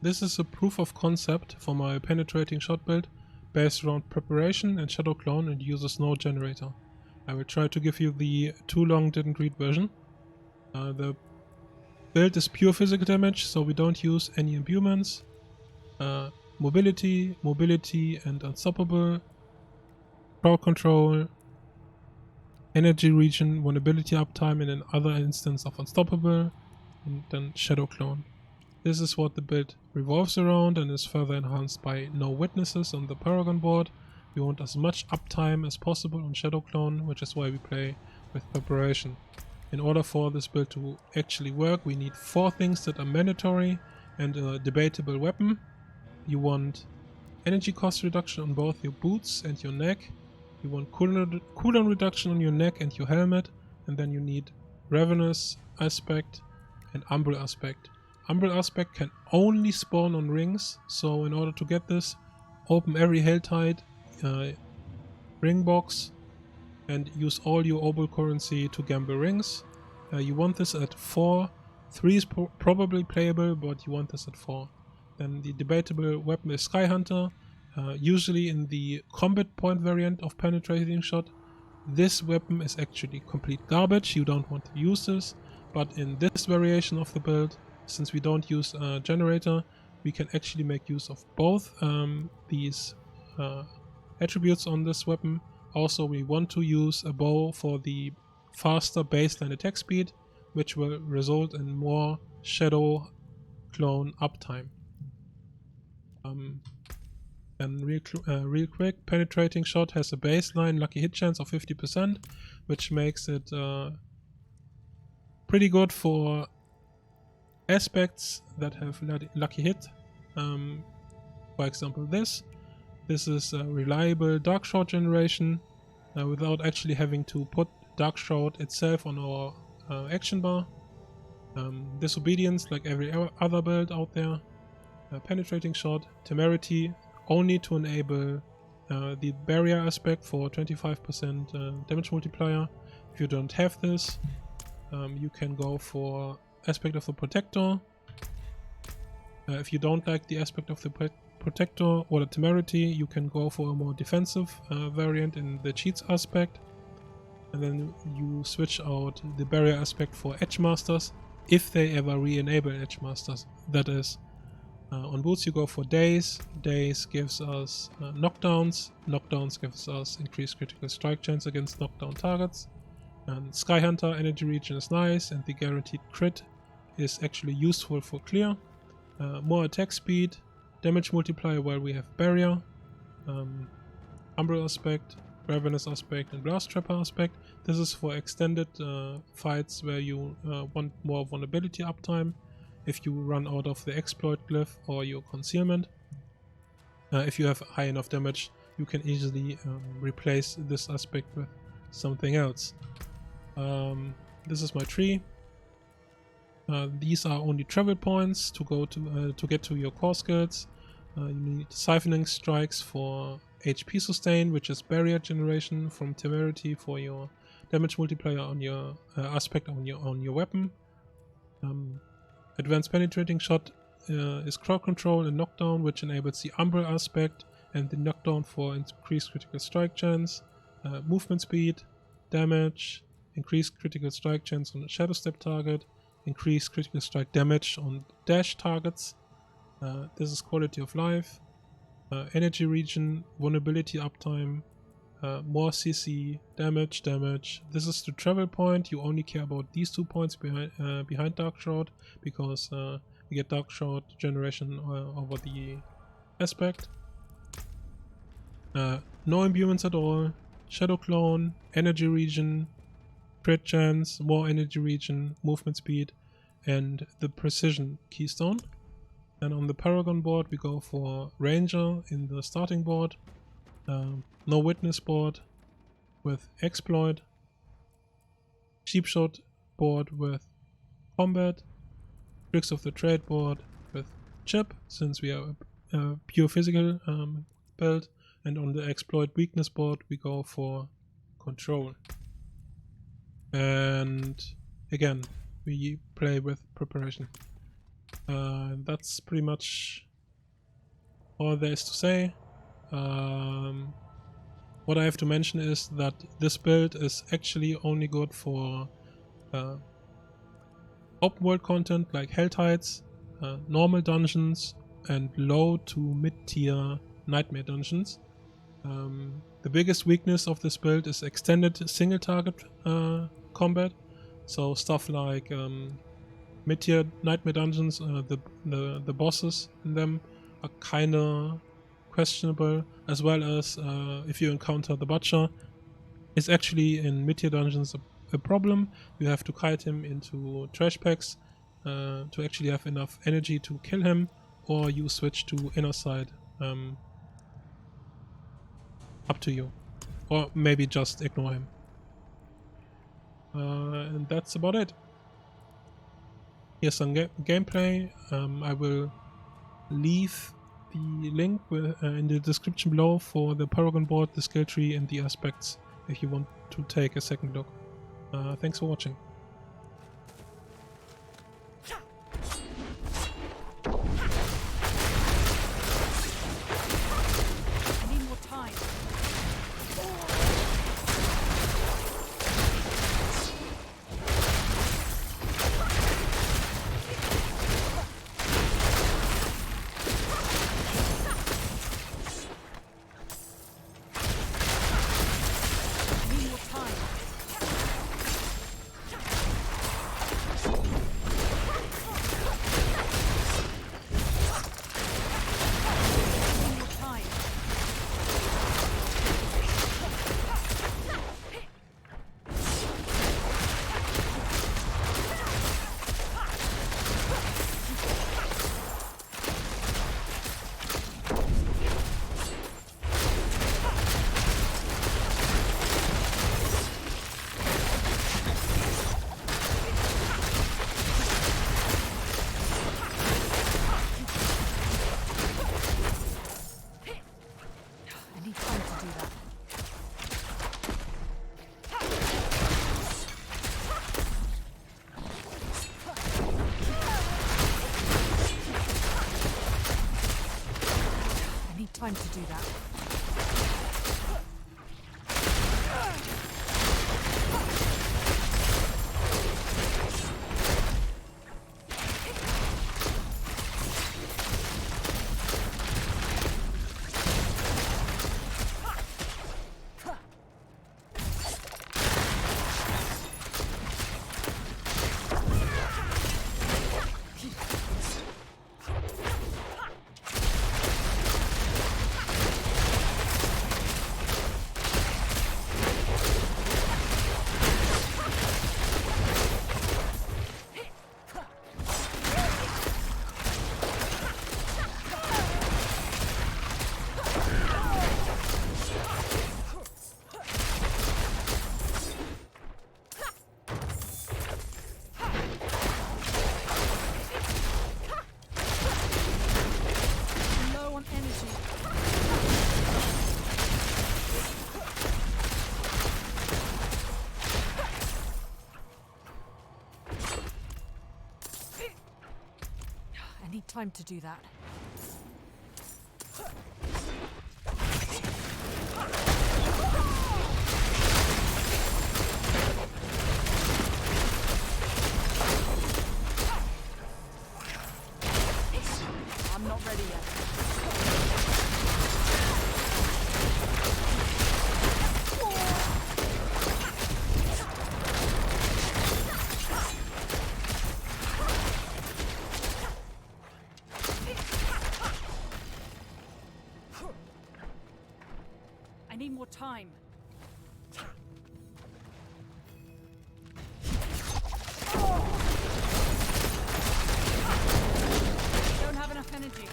This is a proof of concept for my penetrating shot build based around preparation and shadow clone and uses no generator. I will try to give you the too long didn't read version. The build is pure physical damage, so we don't use any imbuements. Mobility, and unstoppable. Crowd control, energy regen, vulnerability uptime, and another instance of unstoppable, and then shadow clone. This is what the build revolves around and is further enhanced by no witnesses on the Paragon board. We want as much uptime as possible on shadow clone, which is why we play with preparation. In order for this build to actually work, we need 4 things that are mandatory and a debatable weapon. You want energy cost reduction on both your boots and your neck. You want cooldown reduction on your neck and your helmet. And then you need ravenous aspect and umbral aspect. Umbral aspect can only spawn on rings, so in order to get this, open every Helltide ring box and use all your obol currency to gamble rings. You want this at 4. 3 is probably playable, but you want this at 4. Then the debatable weapon is Skyhunter, usually in the combat point variant of penetrating shot. This weapon is actually complete garbage, you don't want to use this, but in this variation of the build, since we don't use a generator, we can actually make use of both these attributes on this weapon. Also, we want to use a bow for the faster baseline attack speed, which will result in more shadow clone uptime. And real quick, penetrating shot has a baseline lucky hit chance of 50%, which makes it pretty good for aspects that have lucky hit. For example, this is a reliable dark shroud generation without actually having to put dark shroud itself on our action bar. Disobedience, like every other build out there. Penetrating shot, temerity, only to enable the barrier aspect for 25% damage multiplier. If you don't have this, you can go for aspect of the protector. If you don't like the aspect of the protector or the temerity, you can go for a more defensive variant in the cheats aspect, and then you switch out the barrier aspect for edge masters if they ever re-enable edge masters. That is, on boots you go for daze. Daze gives us knockdowns. Knockdowns gives us increased critical strike chance against knockdown targets. And Skyhunter energy regen is nice, and the guaranteed crit is actually useful for clear. More attack speed, damage multiplier while we have barrier, umbral aspect, ravenous aspect, and blast trapper aspect. This is for extended fights where you want more vulnerability uptime if you run out of the exploit glyph or your concealment. If you have high enough damage, you can easily replace this aspect with something else. This is my tree. These are only travel points to go to get to your core skills. You need siphoning strikes for HP sustain, which is barrier generation, from temerity for your damage multiplier on your aspect on your weapon. Advanced penetrating shot is crowd control and knockdown, which enables the umbral aspect and the knockdown for increased critical strike chance. Movement speed, damage, increased critical strike chance on a shadow step target, increased critical strike damage on dash targets. This is quality of life. Energy regen, vulnerability uptime, more CC, damage. This is the travel point. You only care about these 2 points behind Dark Shroud, because you get Dark Shroud generation over the aspect. No imbuements at all. Shadow clone, energy regen, crit chance, more energy regen, movement speed, and the precision keystone. And on the Paragon board we go for Ranger in the starting board, no witness board with exploit, cheap shot board with combat, tricks of the trade board with chip, since we are a pure physical build, and on the exploit weakness board we go for control. And again, we play with preparation. That's pretty much all there is to say. What I have to mention is that this build is actually only good for open world content like Hell Tides, normal dungeons, and low to mid-tier nightmare dungeons. The biggest weakness of this build is extended single target combat. So stuff like mid-tier nightmare dungeons, the bosses in them are kinda questionable, as well as if you encounter the Butcher. It's actually in mid-tier dungeons a problem. You have to kite him into trash packs to actually have enough energy to kill him, or you switch to inner side. Up to you. Or maybe just ignore him. And that's about it. Here's some gameplay. I will leave the link in the description below for the Paragon board, the skill tree, and the aspects if you want to take a second look. Thanks for watching. Time to do that. Time to do that. I'm not ready yet. I need more time. Don't have enough energy.